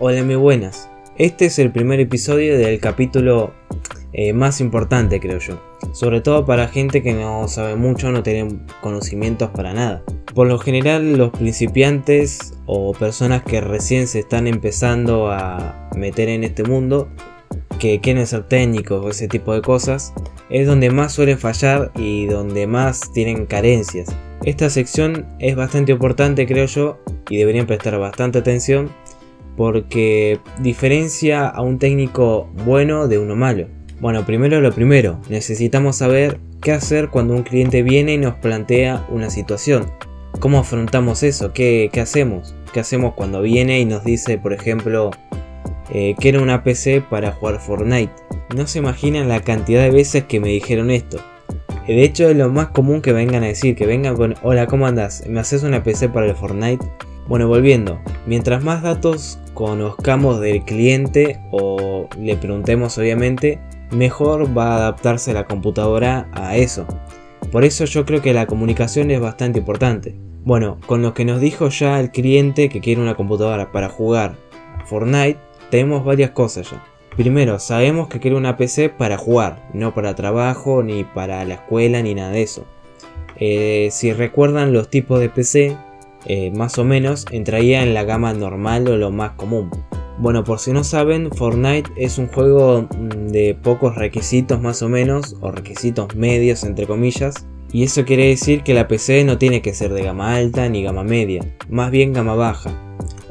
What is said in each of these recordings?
Hola, muy buenas. Este es el primer episodio del capítulo más importante, creo yo. Sobre todo para gente que no sabe mucho, no tiene conocimientos para nada. Por lo general, los principiantes o personas que recién se están empezando a meter en este mundo, que quieren ser técnicos o ese tipo de cosas, es donde más suelen fallar y donde más tienen carencias. Esta sección es bastante importante, creo yo, y deberían prestar bastante atención porque diferencia a un técnico bueno de uno malo. Bueno, primero lo primero, necesitamos saber qué hacer cuando un cliente viene y nos plantea una situación. ¿Cómo afrontamos eso? ¿Qué hacemos? ¿Qué hacemos cuando viene y nos dice, por ejemplo, quiero una PC para jugar Fortnite? No se imaginan la cantidad de veces que me dijeron esto. De hecho, es lo más común que vengan a decir, que vengan con: hola, ¿cómo andás? ¿Me haces una PC para el Fortnite? Bueno, volviendo, mientras más datos conozcamos del cliente o le preguntemos, obviamente, mejor va a adaptarse la computadora a eso. Por eso yo creo que la comunicación es bastante importante. Bueno, con lo que nos dijo ya el cliente que quiere una computadora para jugar Fortnite, tenemos varias cosas ya. Primero, sabemos que quiere una PC para jugar, no para trabajo, ni para la escuela, ni nada de eso. Si recuerdan los tipos de PC, más o menos entraría en la gama normal o lo más común. Bueno, por si no saben, Fortnite es un juego de pocos requisitos más o menos, o requisitos medios entre comillas, y eso quiere decir que la PC no tiene que ser de gama alta ni gama media, más bien gama baja.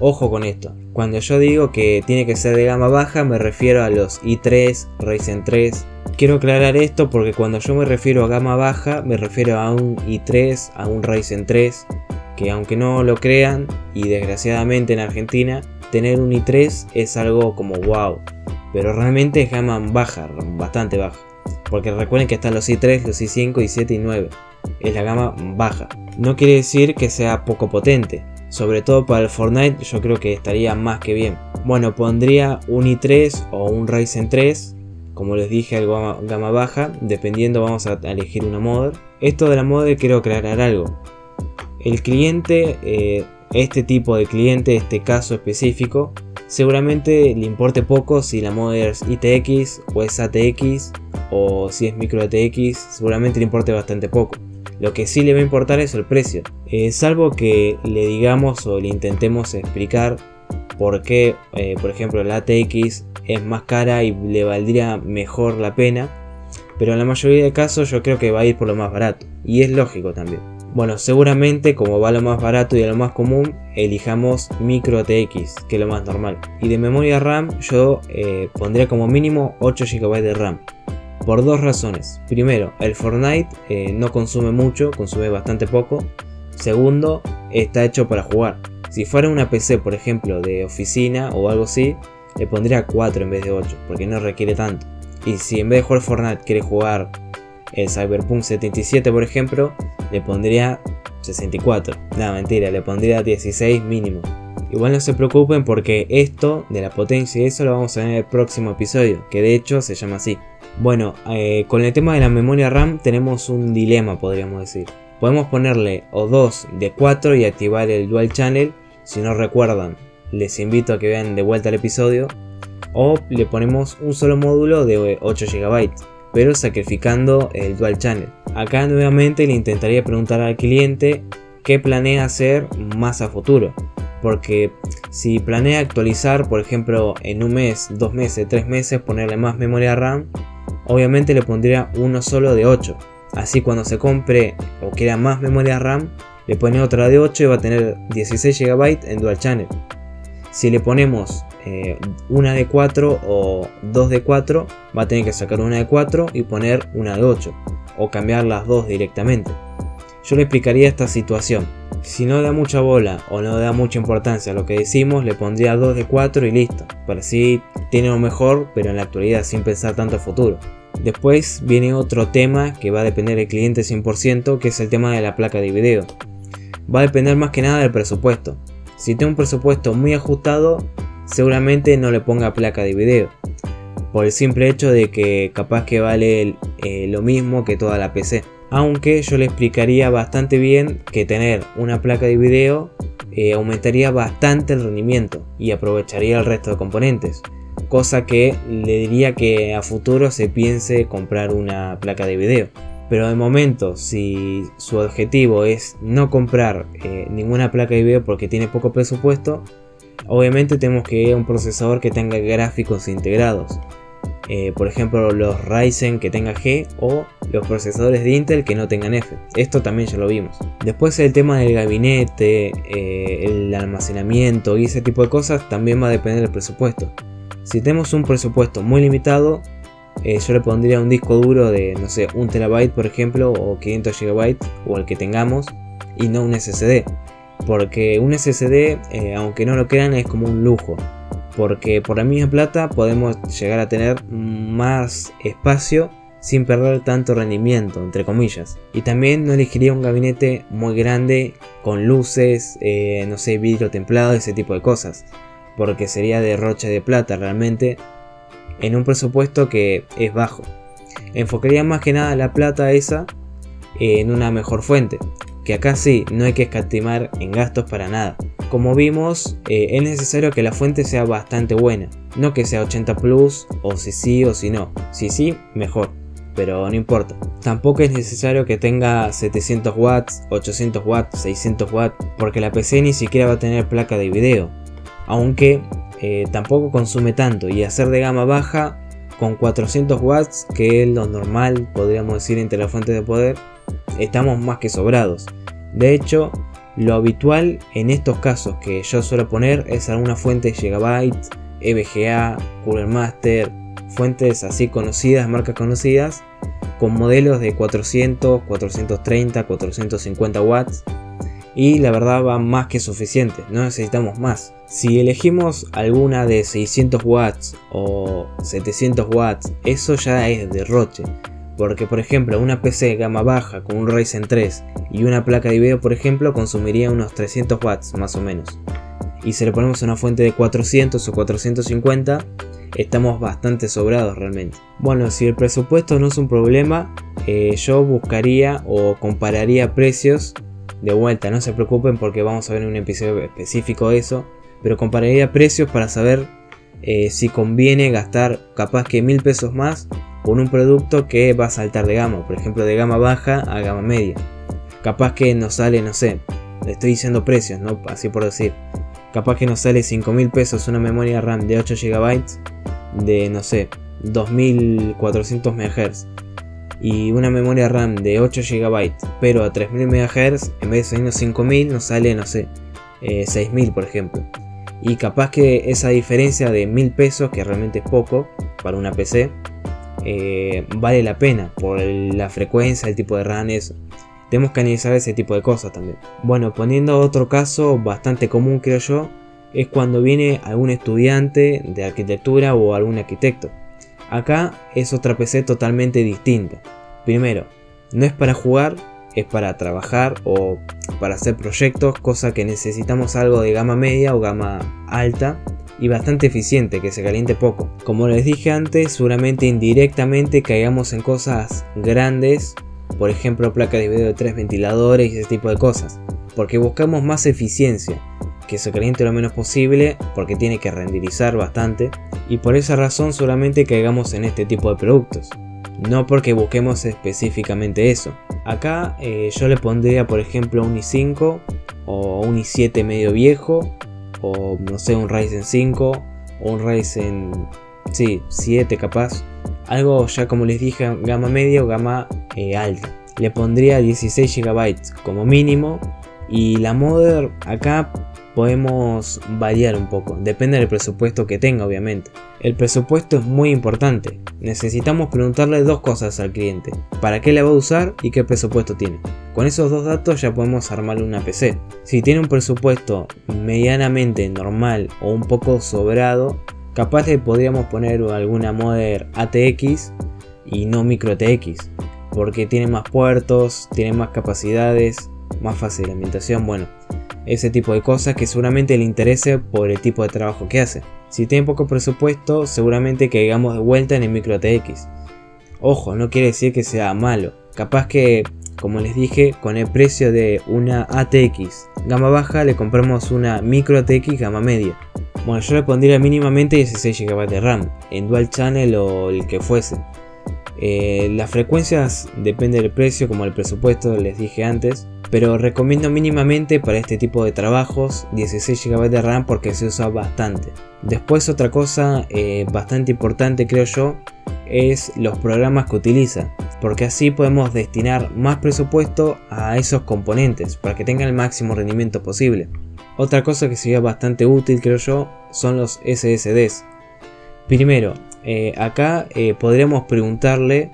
Ojo con esto, cuando yo digo que tiene que ser de gama baja me refiero a los i3, Ryzen 3. Quiero aclarar esto porque cuando yo me refiero a gama baja me refiero a un i3, a un Ryzen 3, que aunque no lo crean, y desgraciadamente en Argentina, tener un i3 es algo como wow, pero realmente es gama baja, bastante baja, porque recuerden que están los i3, los i5, i7 y 9, es la gama baja. No quiere decir que sea poco potente, sobre todo para el Fortnite yo creo que estaría más que bien. Bueno, pondría un i3 o un Ryzen 3, como les dije, algo gama baja, dependiendo vamos a elegir una mother. Esto de la mother quiero aclarar algo. El cliente, este tipo de cliente, este caso específico, seguramente le importe poco si la mother es ITX o es ATX o si es micro ATX, seguramente le importe bastante poco. Lo que sí le va a importar es el precio, salvo que le digamos o le intentemos explicar por qué, por ejemplo, la ATX es más cara y le valdría mejor la pena, pero en la mayoría de casos yo creo que va a ir por lo más barato, y es lógico también. Bueno, seguramente como va lo más barato y a lo más común, elijamos micro ATX, que es lo más normal. Y de memoria RAM yo pondría como mínimo 8 GB de RAM. Por dos razones. Primero, el Fortnite no consume mucho, consume bastante poco. Segundo, está hecho para jugar. Si fuera una PC, por ejemplo, de oficina o algo así, le pondría 4 en vez de 8, porque no requiere tanto. Y si en vez de jugar Fortnite quiere jugar el Cyberpunk 77, por ejemplo, le pondría 64. No, mentira, le pondría 16 mínimo. Igual no se preocupen porque esto de la potencia y eso lo vamos a ver en el próximo episodio, que de hecho se llama así. Bueno, con el tema de la memoria RAM tenemos un dilema, podríamos decir. Podemos ponerle o 2 de 4 y activar el Dual Channel. Si no recuerdan, les invito a que vean de vuelta el episodio. O le ponemos un solo módulo de 8 GB, pero sacrificando el Dual Channel. Acá nuevamente le intentaría preguntar al cliente qué planea hacer más a futuro. Porque si planea actualizar, por ejemplo, en un mes, 2 meses, 3 meses, ponerle más memoria RAM, obviamente le pondría uno solo de 8. Así cuando se compre o quiera más memoria RAM, le pone otra de 8 y va a tener 16 GB en Dual Channel. Si le ponemos una de 4 o 2 de 4, va a tener que sacar una de 4 y poner una de 8. O cambiar las dos directamente. Yo le explicaría esta situación. Si no da mucha bola o no da mucha importancia a lo que decimos, le pondría 2 de 4 y listo. Para así tiene lo mejor, pero en la actualidad sin pensar tanto a futuro. Después viene otro tema que va a depender del cliente 100%, que es el tema de la placa de video. Va a depender más que nada del presupuesto. Si tiene un presupuesto muy ajustado, seguramente no le ponga placa de video. Por el simple hecho de que capaz que vale lo mismo que toda la PC. Aunque yo le explicaría bastante bien que tener una placa de video aumentaría bastante el rendimiento y aprovecharía el resto de componentes, cosa que le diría que a futuro se piense comprar una placa de video. Pero de momento, si su objetivo es no comprar ninguna placa de video porque tiene poco presupuesto, obviamente tenemos que ir a un procesador que tenga gráficos integrados. Por ejemplo, los Ryzen que tenga G o los procesadores de Intel que no tengan F. Esto también ya lo vimos. Después el tema del gabinete, el almacenamiento y ese tipo de cosas también va a depender del presupuesto. Si tenemos un presupuesto muy limitado, yo le pondría un disco duro de, no sé, 1 TB por ejemplo, o 500 GB o el que tengamos, y no un SSD. Porque un SSD, aunque no lo crean, es como un lujo. Porque por la misma plata podemos llegar a tener más espacio sin perder tanto rendimiento, entre comillas. Y también no elegiría un gabinete muy grande con luces, no sé, vidrio templado, ese tipo de cosas. Porque sería derroche de plata realmente en un presupuesto que es bajo. Enfocaría más que nada la plata esa en una mejor fuente, que acá sí, no hay que escatimar en gastos para nada. Como vimos, es necesario que la fuente sea bastante buena, no que sea 80 plus o si sí o si no. Si sí, mejor, pero no importa. Tampoco es necesario que tenga 700 watts, 800 watts, 600 watts, porque la PC ni siquiera va a tener placa de video. Aunque tampoco consume tanto, y hacer de gama baja con 400 watts, que es lo normal, podríamos decir, entre las fuentes de poder, estamos más que sobrados. De hecho, lo habitual en estos casos que yo suelo poner es alguna fuente Gigabyte, EVGA, Cooler Master, fuentes así conocidas, marcas conocidas, con modelos de 400, 430, 450 watts. Y la verdad va más que suficiente, no necesitamos más. Si elegimos alguna de 600 watts o 700 watts, eso ya es derroche. Porque por ejemplo una PC gama baja con un Ryzen 3 y una placa de video por ejemplo consumiría unos 300 watts más o menos. Y si le ponemos una fuente de 400 o 450, estamos bastante sobrados realmente. Bueno, si el presupuesto no es un problema, yo buscaría o compararía precios. De vuelta, no se preocupen porque vamos a ver en un episodio específico eso, pero compararía precios para saber si conviene gastar capaz que 1000 pesos más con un producto que va a saltar de gama, por ejemplo de gama baja a gama media. Capaz que nos sale, no sé, estoy diciendo precios, ¿no? Así por decir, capaz que nos sale 5000 pesos una memoria RAM de 8 GB de, no sé, 2400 MHz. Y una memoria RAM de 8 GB pero a 3000 MHz, en vez de salirnos 5000 nos sale, no sé, 6000 por ejemplo. Y capaz que esa diferencia de 1000 pesos, que realmente es poco para una PC, vale la pena por la frecuencia, el tipo de RAM, eso. Tenemos que analizar ese tipo de cosas también. Bueno, poniendo otro caso bastante común creo yo, es cuando viene algún estudiante de arquitectura o algún arquitecto. Acá es otra PC totalmente distinta. Primero, no es para jugar, es para trabajar o para hacer proyectos, cosa que necesitamos algo de gama media o gama alta y bastante eficiente, que se caliente poco. Como les dije antes, seguramente indirectamente caigamos en cosas grandes, por ejemplo placa de video de 3 ventiladores y ese tipo de cosas, porque buscamos más eficiencia, que se caliente lo menos posible porque tiene que renderizar bastante, y por esa razón solamente caigamos en este tipo de productos, no porque busquemos específicamente eso. Acá yo le pondría por ejemplo un i5 o un i7 medio viejo, o no sé, un Ryzen 5 o un Ryzen 7 capaz, algo ya como les dije gama media o gama alta. Le pondría 16 GB como mínimo, y la mother acá podemos variar un poco, depende del presupuesto que tenga obviamente. El presupuesto es muy importante, necesitamos preguntarle dos cosas al cliente: para qué la va a usar y qué presupuesto tiene. Con esos dos datos ya podemos armarle una PC. Si tiene un presupuesto medianamente normal o un poco sobrado, capaz le podríamos poner alguna mother ATX y no micro ATX, porque tiene más puertos, tiene más capacidades, más fácil de alimentación, bueno, ese tipo de cosas que seguramente le interese por el tipo de trabajo que hace. Si tiene poco presupuesto, seguramente caigamos de vuelta en el micro ATX. Ojo, no quiere decir que sea malo, capaz que como les dije, con el precio de una ATX gama baja le compramos una micro ATX gama media. Bueno, yo le pondría mínimamente 16 GB de RAM, en Dual Channel o el que fuese. Las frecuencias depende del precio, como el presupuesto les dije antes, pero recomiendo mínimamente para este tipo de trabajos 16 GB de RAM porque se usa bastante. Después otra cosa bastante importante creo yo es los programas que utiliza, porque así podemos destinar más presupuesto a esos componentes para que tengan el máximo rendimiento posible. Otra cosa que sería bastante útil creo yo son los SSDs. Primero, acá podríamos preguntarle,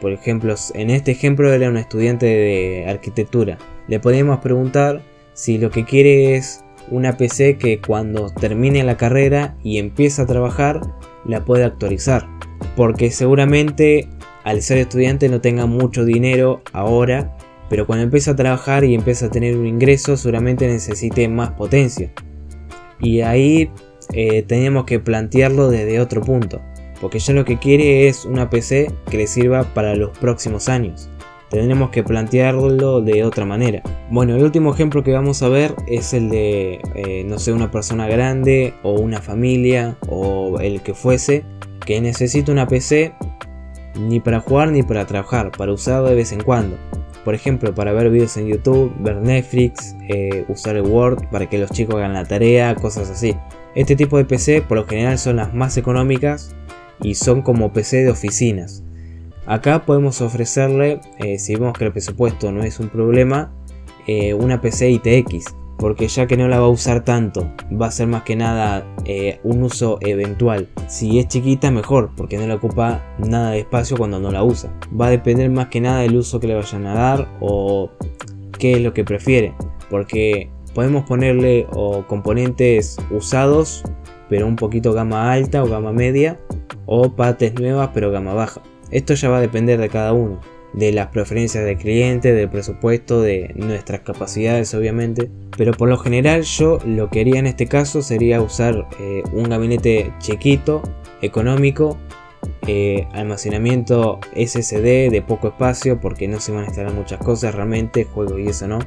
por ejemplo, en este ejemplo era un estudiante de arquitectura. Le podríamos preguntar si lo que quiere es una PC que cuando termine la carrera y empiece a trabajar la pueda actualizar. Porque seguramente al ser estudiante no tenga mucho dinero ahora, pero cuando empiece a trabajar y empiece a tener un ingreso seguramente necesite más potencia. Y ahí tenemos que plantearlo desde otro punto, porque ya lo que quiere es una PC que le sirva para los próximos años. Tenemos que plantearlo de otra manera. Bueno, el último ejemplo que vamos a ver es el de, no sé, una persona grande o una familia o el que fuese, que necesita una PC ni para jugar ni para trabajar, para usar de vez en cuando. Por ejemplo, para ver videos en YouTube, ver Netflix, usar el Word para que los chicos hagan la tarea, cosas así. Este tipo de PC por lo general son las más económicas y son como PC de oficinas. Acá podemos ofrecerle, si vemos que el presupuesto no es un problema, una PC ITX, porque ya que no la va a usar tanto, va a ser más que nada un uso eventual. Si es chiquita mejor, porque no le ocupa nada de espacio cuando no la usa. Va a depender más que nada del uso que le vayan a dar o qué es lo que prefiere, porque podemos ponerle componentes usados pero un poquito gama alta o gama media, o partes nuevas pero gama baja. Esto ya va a depender de cada uno, de las preferencias del cliente, del presupuesto, de nuestras capacidades obviamente. Pero por lo general yo lo que haría en este caso sería usar un gabinete chiquito, económico, almacenamiento SSD de poco espacio porque no se van a instalar muchas cosas realmente, juegos y eso no.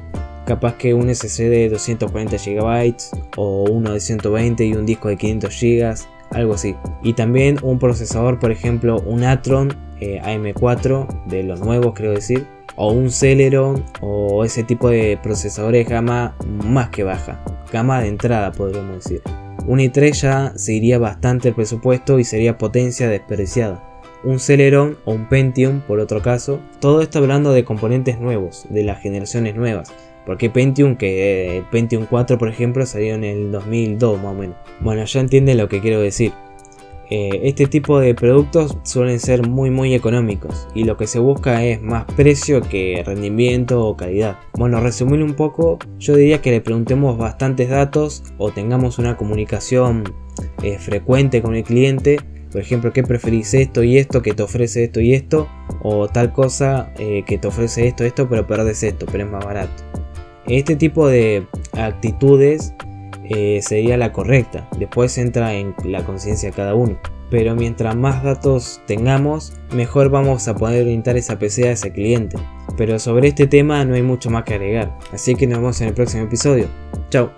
Capaz que un SSD de 240 GB o uno de 120 y un disco de 500 GB, algo así. Y también un procesador, por ejemplo un Atron AM4 de los nuevos creo decir, o un Celeron o ese tipo de procesadores gama más que baja, gama de entrada podríamos decir. Un i3 ya se iría bastante el presupuesto y sería potencia desperdiciada. Un Celeron o un Pentium por otro caso. Todo esto hablando de componentes nuevos, de las generaciones nuevas. Porque Pentium, que el Pentium 4 por ejemplo salió en el 2002 más o menos. Bueno, ya entienden lo que quiero decir. Este tipo de productos suelen ser muy económicos y lo que se busca es más precio que rendimiento o calidad. Bueno, resumir un poco, yo diría que le preguntemos bastantes datos o tengamos una comunicación frecuente con el cliente. Por ejemplo, ¿qué preferís esto y esto que te ofrece esto y esto? O tal cosa que te ofrece esto, pero perdés esto, pero es más barato. Este tipo de actitudes sería la correcta. Después entra en la conciencia de cada uno. Pero mientras más datos tengamos, mejor vamos a poder orientar esa PC a ese cliente. Pero sobre este tema no hay mucho más que agregar. Así que nos vemos en el próximo episodio. Chao.